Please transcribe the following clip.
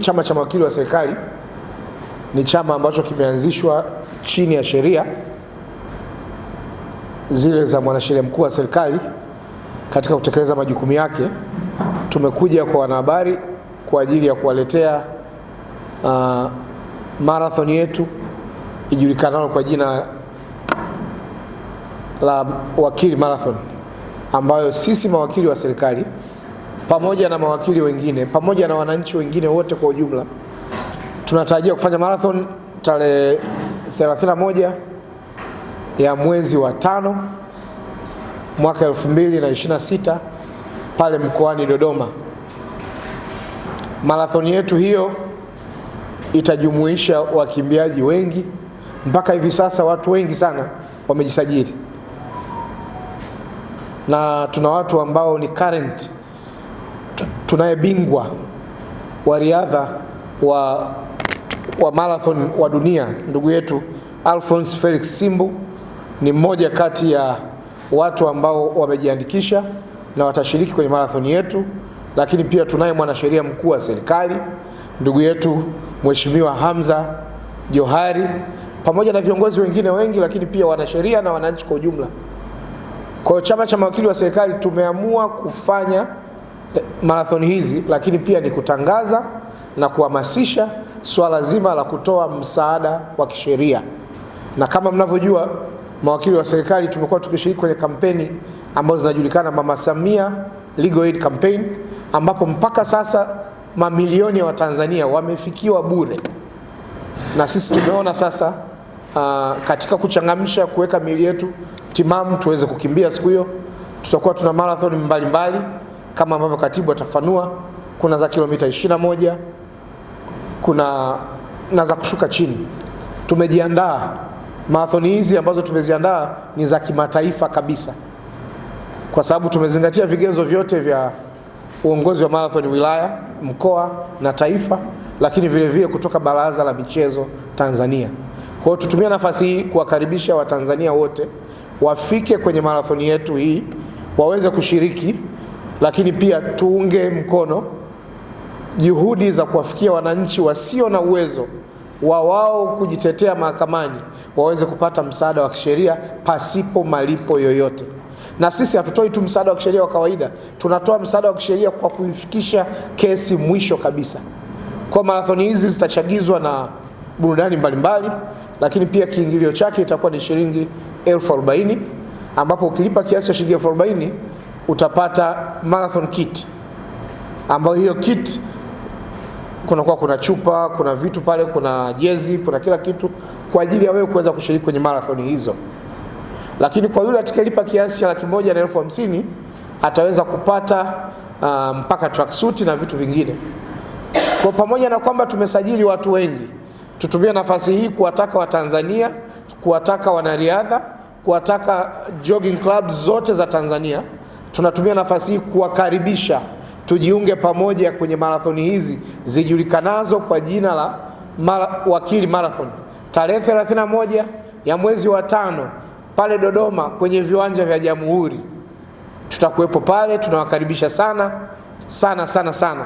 chama cha mawakili wa serikali ni chama ambacho kimeanzishwa chini ya sheria zile za mwanasheria mkuu wa serikali katika kutekeleza majukumu yake. Tumekuja kwa wanahabari kwa ajili ya kuwaletea marathon yetu ijulikanalo kwa jina la Wakili Marathon, ambayo sisi mawakili wa serikali pamoja na mawakili wengine pamoja na wananchi wengine wote kwa ujumla tunatarajia kufanya marathon tarehe 31 ya mwezi wa 5 mwaka 2026 pale mkoani Dodoma. Marathon yetu hiyo itajumuisha wakimbiaji wengi. Mpaka hivi sasa watu wengi sana wamejisajili, na tuna watu ambao ni current. Tunaye bingwa wa riadha wa marathon wa dunia, ndugu yetu Alphonse Felix Simbu ni mmoja kati ya watu ambao wamejiandikisha na watashiriki kwenye marathon yetu. Lakini pia tunaye mwanasheria mkuu wa serikali ndugu yetu Mheshimiwa Hamza Johari pamoja na viongozi wengine wengi, lakini pia wanasheria na wananchi kwa ujumla. Kwa chama cha mawakili wa serikali tumeamua kufanya marathon hizi, lakini pia ni kutangaza na kuhamasisha swala zima la kutoa msaada wa kisheria. Na kama mnavyojua, mawakili wa serikali tumekuwa tukishiriki kwenye kampeni ambazo zinajulikana Mama Samia Legal Aid Campaign, ambapo mpaka sasa mamilioni ya Watanzania wamefikiwa bure. Na sisi tumeona sasa katika kuchangamsha kuweka miili yetu timamu tuweze kukimbia siku hiyo, tutakuwa tuna marathon mbalimbali kama ambavyo katibu atafanua. Kuna za kilomita 21, kuna na za kushuka chini. Tumejiandaa. Marathon hizi ambazo tumeziandaa ni za kimataifa kabisa, kwa sababu tumezingatia vigezo vyote vya uongozi wa marathon wilaya, mkoa na taifa, lakini vile vile kutoka Baraza la Michezo Tanzania. Kwa hiyo tutumia nafasi hii kuwakaribisha Watanzania wote wafike kwenye marathon yetu hii waweze kushiriki, lakini pia tuunge mkono juhudi za kuwafikia wananchi wasio na uwezo wa wao kujitetea mahakamani waweze kupata msaada wa kisheria pasipo malipo yoyote. Na sisi hatutoi tu msaada wa kisheria wa kawaida, tunatoa msaada wa kisheria kwa kuifikisha kesi mwisho kabisa. Kwa marathoni hizi zitachagizwa na burudani mbalimbali, lakini pia kiingilio chake itakuwa ni shilingi 40,000, ambapo ukilipa kiasi cha shilingi 40,000 utapata marathon kit, ambayo hiyo kit kuna chupa, kuna vitu pale, kuna jezi, kuna kila kitu kwa ajili ya wewe kuweza kushiriki kwenye marathon hizo. Lakini kwa yule atakayelipa kiasi cha 150,000 ataweza kupata mpaka tracksuit na vitu vingine. Kwa pamoja na kwamba tumesajili watu wengi, tutumie nafasi hii kuwataka Watanzania, kuwataka wanariadha, kuwataka jogging clubs zote za Tanzania. Tunatumia nafasi hii kuwakaribisha tujiunge pamoja kwenye marathoni hizi zijulikanazo kwa jina la Wakili Marathon tarehe 31 ya mwezi wa 5 pale Dodoma kwenye viwanja vya Jamhuri. Tutakuwepo pale, tunawakaribisha sana sana sana sana.